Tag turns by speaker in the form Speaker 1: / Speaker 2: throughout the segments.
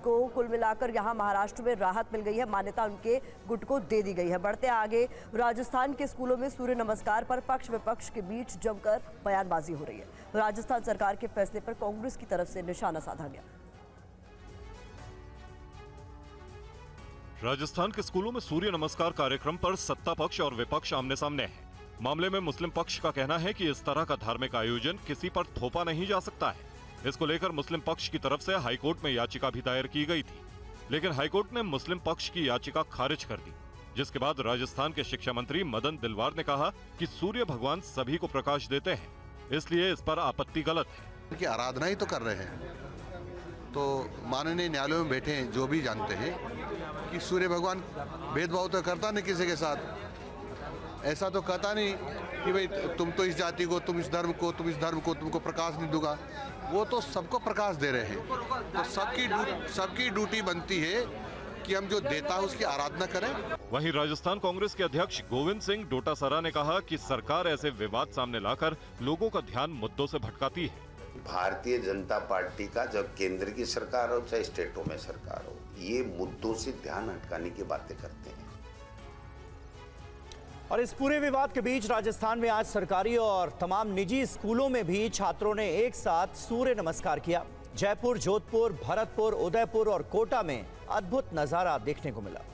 Speaker 1: को कुल मिलाकर यहां महाराष्ट्र में राहत मिल गई है, मान्यता उनके गुट को दे दी गई है। बढ़ते आगे, राजस्थान के स्कूलों में सूर्य नमस्कार पर पक्ष विपक्ष के बीच जमकर बयानबाजी हो रही है। राजस्थान सरकार के फैसले पर कांग्रेस की तरफ से निशाना साधा गया।
Speaker 2: राजस्थान के स्कूलों में सूर्य नमस्कार कार्यक्रम पर सत्ता पक्ष और विपक्ष आमने सामने है। मामले में मुस्लिम पक्ष का कहना है कि इस तरह का धार्मिक आयोजन किसी पर थोपा नहीं जा सकता है। इसको लेकर मुस्लिम पक्ष की तरफ से हाईकोर्ट में याचिका भी दायर की गई थी, लेकिन हाईकोर्ट ने मुस्लिम पक्ष की याचिका खारिज कर दी, जिसके बाद राजस्थान के शिक्षा मंत्री मदन दिलवार ने कहा कि सूर्य भगवान सभी को प्रकाश देते हैं, इसलिए इस पर आपत्ति गलत है।
Speaker 3: उनकी आराधना ही तो कर रहे हैं, तो माननीय न्यायालयों में बैठे हैं जो भी जानते हैं कि सूर्य भगवान भेदभाव तो करता नहीं किसी के साथ। ऐसा तो कहता नहीं कि भाई तुम तो इस जाति को, तुम इस धर्म को, तुम इस धर्म को, तुमको प्रकाश नहीं दूंगा। वो तो सबको प्रकाश दे रहे हैं, तो सबकी ड्यूटी बनती है कि हम जो देता है उसकी आराधना करें।
Speaker 2: वहीं राजस्थान कांग्रेस के अध्यक्ष गोविंद सिंह डोटासरा ने कहा कि सरकार ऐसे विवाद सामने लाकर लोगों का ध्यान मुद्दों से भटकाती है।
Speaker 4: भारतीय जनता पार्टी का जब केंद्र की सरकार हो चाहे स्टेटों में सरकार हो, ये मुद्दों से ध्यान हटकाने की बातें करते हैं।
Speaker 5: और इस पूरे विवाद के बीच राजस्थान में आज सरकारी और तमाम निजी स्कूलों में भी छात्रों ने एक साथ सूर्य नमस्कार किया। जयपुर, जोधपुर, भरतपुर, उदयपुर और कोटा में अद्भुत नजारा देखने को मिला।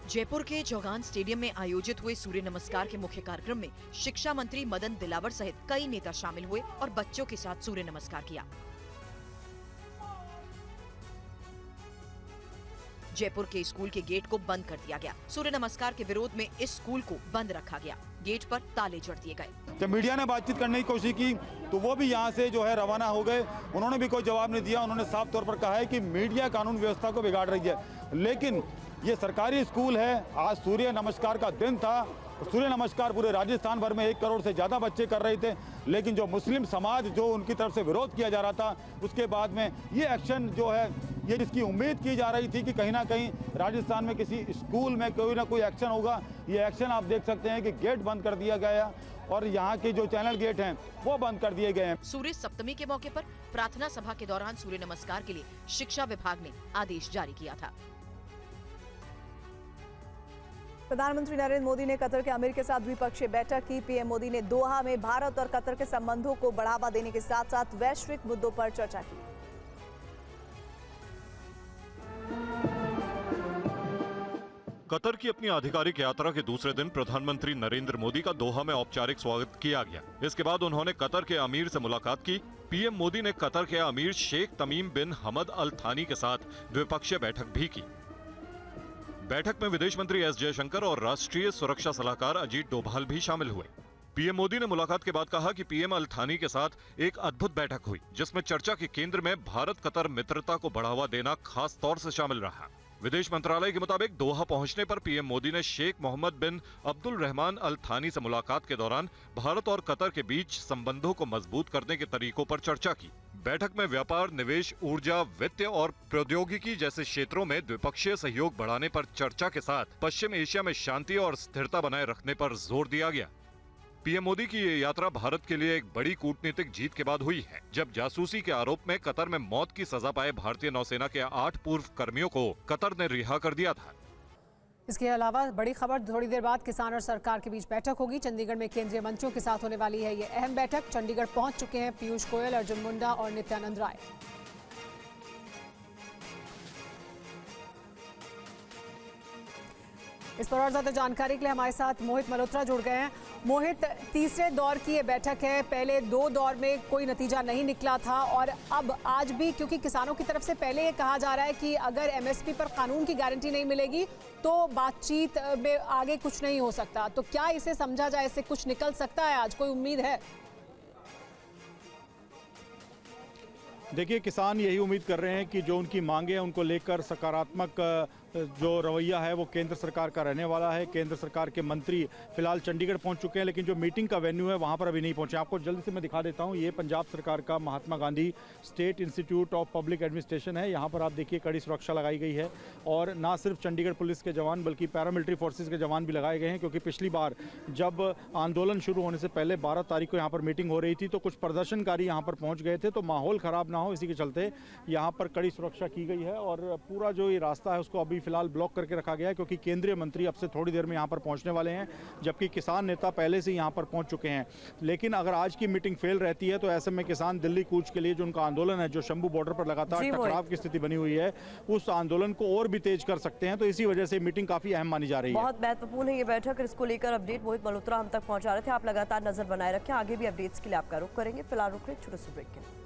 Speaker 6: जयपुर के चौगान स्टेडियम में आयोजित हुए सूर्य नमस्कार के मुख्य कार्यक्रम में शिक्षा मंत्री मदन दिलावर सहित कई नेता शामिल हुए और बच्चों के साथ सूर्य नमस्कार किया। जयपुर के स्कूल के गेट को बंद कर दिया गया। सूर्य नमस्कार के विरोध में इस स्कूल को बंद रखा गया। गेट पर ताले जड़ दिए गए।
Speaker 7: जब मीडिया ने बातचीत करने की कोशिश की तो वो भी यहाँ से जो है रवाना हो गए। उन्होंने भी कोई जवाब नहीं दिया। उन्होंने साफ तौर पर कहा है कि मीडिया कानून व्यवस्था को बिगाड़ रही है, लेकिन ये सरकारी स्कूल है। आज सूर्य नमस्कार का दिन था। सूर्य नमस्कार पूरे राजस्थान भर में 1 करोड़ से ज़्यादा बच्चे कर रहे थे, लेकिन जो मुस्लिम समाज जो उनकी तरफ से विरोध किया जा रहा था, उसके बाद में ये एक्शन जो है, ये जिसकी उम्मीद की जा रही थी कि कहीं ना कहीं राजस्थान में किसी स्कूल में कोई ना कोई एक्शन होगा, ये एक्शन आप देख सकते हैं कि गेट बंद कर दिया गया और यहाँ के जो चैनल गेट हैं वो बंद कर दिए गए हैं।
Speaker 6: सूर्य सप्तमी के मौके पर प्रार्थना सभा के दौरान सूर्य नमस्कार के लिए शिक्षा विभाग ने आदेश जारी किया था।
Speaker 8: प्रधानमंत्री नरेंद्र मोदी ने कतर के अमीर के साथ द्विपक्षीय बैठक की। पीएम मोदी ने दोहा में भारत और कतर के संबंधों को बढ़ावा देने के साथ साथ वैश्विक मुद्दों पर चर्चा की।
Speaker 2: कतर की अपनी आधिकारिक यात्रा के दूसरे दिन प्रधानमंत्री नरेंद्र मोदी का दोहा में औपचारिक स्वागत किया गया। इसके बाद उन्होंने कतर के अमीर से मुलाकात की। पीएम मोदी ने कतर के अमीर शेख तमीम बिन हमद अल थानी के साथ द्विपक्षीय बैठक भी की। बैठक में विदेश मंत्री एस जयशंकर और राष्ट्रीय सुरक्षा सलाहकार अजीत डोभाल भी शामिल हुए। पीएम मोदी ने मुलाकात के बाद कहा कि पीएम अल थानी के साथ एक अद्भुत बैठक हुई, जिसमें चर्चा के केंद्र में भारत कतर मित्रता को बढ़ावा देना खास तौर से शामिल रहा। विदेश मंत्रालय के मुताबिक दोहा पहुंचने पर पीएम मोदी ने शेख मोहम्मद बिन अब्दुल रहमान अल थानी से मुलाकात के दौरान भारत और कतर के बीच संबंधों को मजबूत करने के तरीकों पर चर्चा की। बैठक में व्यापार, निवेश, ऊर्जा, वित्त और प्रौद्योगिकी जैसे क्षेत्रों में द्विपक्षीय सहयोग बढ़ाने पर चर्चा के साथ पश्चिम एशिया में शांति और स्थिरता बनाए रखने पर जोर दिया गया। पीएम मोदी की ये यात्रा भारत के लिए एक बड़ी कूटनीतिक जीत के बाद हुई है, जब जासूसी के आरोप में कतर में मौत की सजा पाए भारतीय नौसेना के 8 पूर्व कर्मियों को कतर ने रिहा कर दिया था।
Speaker 8: इसके अलावा बड़ी खबर, थोड़ी देर बाद किसान और सरकार के बीच बैठक होगी। चंडीगढ़ में केंद्रीय मंत्रियों के साथ होने वाली है ये अहम बैठक। चंडीगढ़ पहुंच चुके हैं पीयूष गोयल, अर्जुन मुंडा और नित्यानंद राय। इस पर और ज्यादा जानकारी के लिए हमारे साथ मोहित मल्होत्रा जुड़ गए हैं। मोहित, तीसरे दौर की ये बैठक है। पहले 2 दौर में कोई नतीजा नहीं निकला था और अब आज भी, क्योंकि किसानों की तरफ से पहले ये कहा जा रहा है कि अगर एमएसपी पर कानून की गारंटी नहीं मिलेगी तो बातचीत में आगे कुछ नहीं हो सकता, तो क्या इसे समझा जाए, इससे कुछ निकल सकता है आज, कोई उम्मीद है?
Speaker 7: देखिए, किसान यही उम्मीद कर रहे हैं कि जो उनकी मांगे हैं उनको लेकर सकारात्मक जो रवैया है वो केंद्र सरकार का रहने वाला है। केंद्र सरकार के मंत्री फिलहाल चंडीगढ़ पहुंच चुके हैं, लेकिन जो मीटिंग का वेन्यू है वहां पर अभी नहीं पहुंचे। आपको जल्दी से मैं दिखा देता हूं, ये पंजाब सरकार का Mahatma Gandhi state institute of public administration है। यहाँ पर आप देखिए कड़ी सुरक्षा लगाई गई है, और ना सिर्फ चंडीगढ़ पुलिस के जवान बल्कि पैरामिलिट्री फोर्सेज के जवान भी लगाए गए हैं, क्योंकि पिछली बार जब आंदोलन शुरू होने से पहले 12 तारीख को यहाँ पर मीटिंग हो रही थी तो कुछ प्रदर्शनकारी यहाँ पर पहुँच गए थे, तो माहौल ख़राब ना हो इसी के चलते यहाँ पर कड़ी सुरक्षा की गई है। और पूरा जो ये रास्ता है उसको अभी फिलहाल ब्लॉक करके रखा गया है, क्योंकि केंद्रीय मंत्री अब से थोड़ी देर में यहाँ पर पहुँचने वाले हैं, जबकि किसान नेता पहले से यहाँ पर पहुँच चुके हैं। लेकिन अगर आज की मीटिंग फेल रहती है तो ऐसे में किसान दिल्ली कूच के लिए जो उनका आंदोलन है, जो शंभू बॉर्डर पर लगातार टकराव की स्थिति बनी हुई है, उस आंदोलन को और भी तेज कर सकते हैं। तो इसी वजह से मीटिंग काफी अहम मानी जा रही है।
Speaker 1: बहुत महत्वपूर्ण है ये बैठक, इसको लेकर अपडेट मोहित मल्होत्रा हम तक पहुंचा रहे थे। आप लगातार नजर बनाए रखें, आगे भी अपडेट्स के लिए आपका रुख करेंगे। फिलहाल रुक रहे छोटे से ब्रेक के लिए।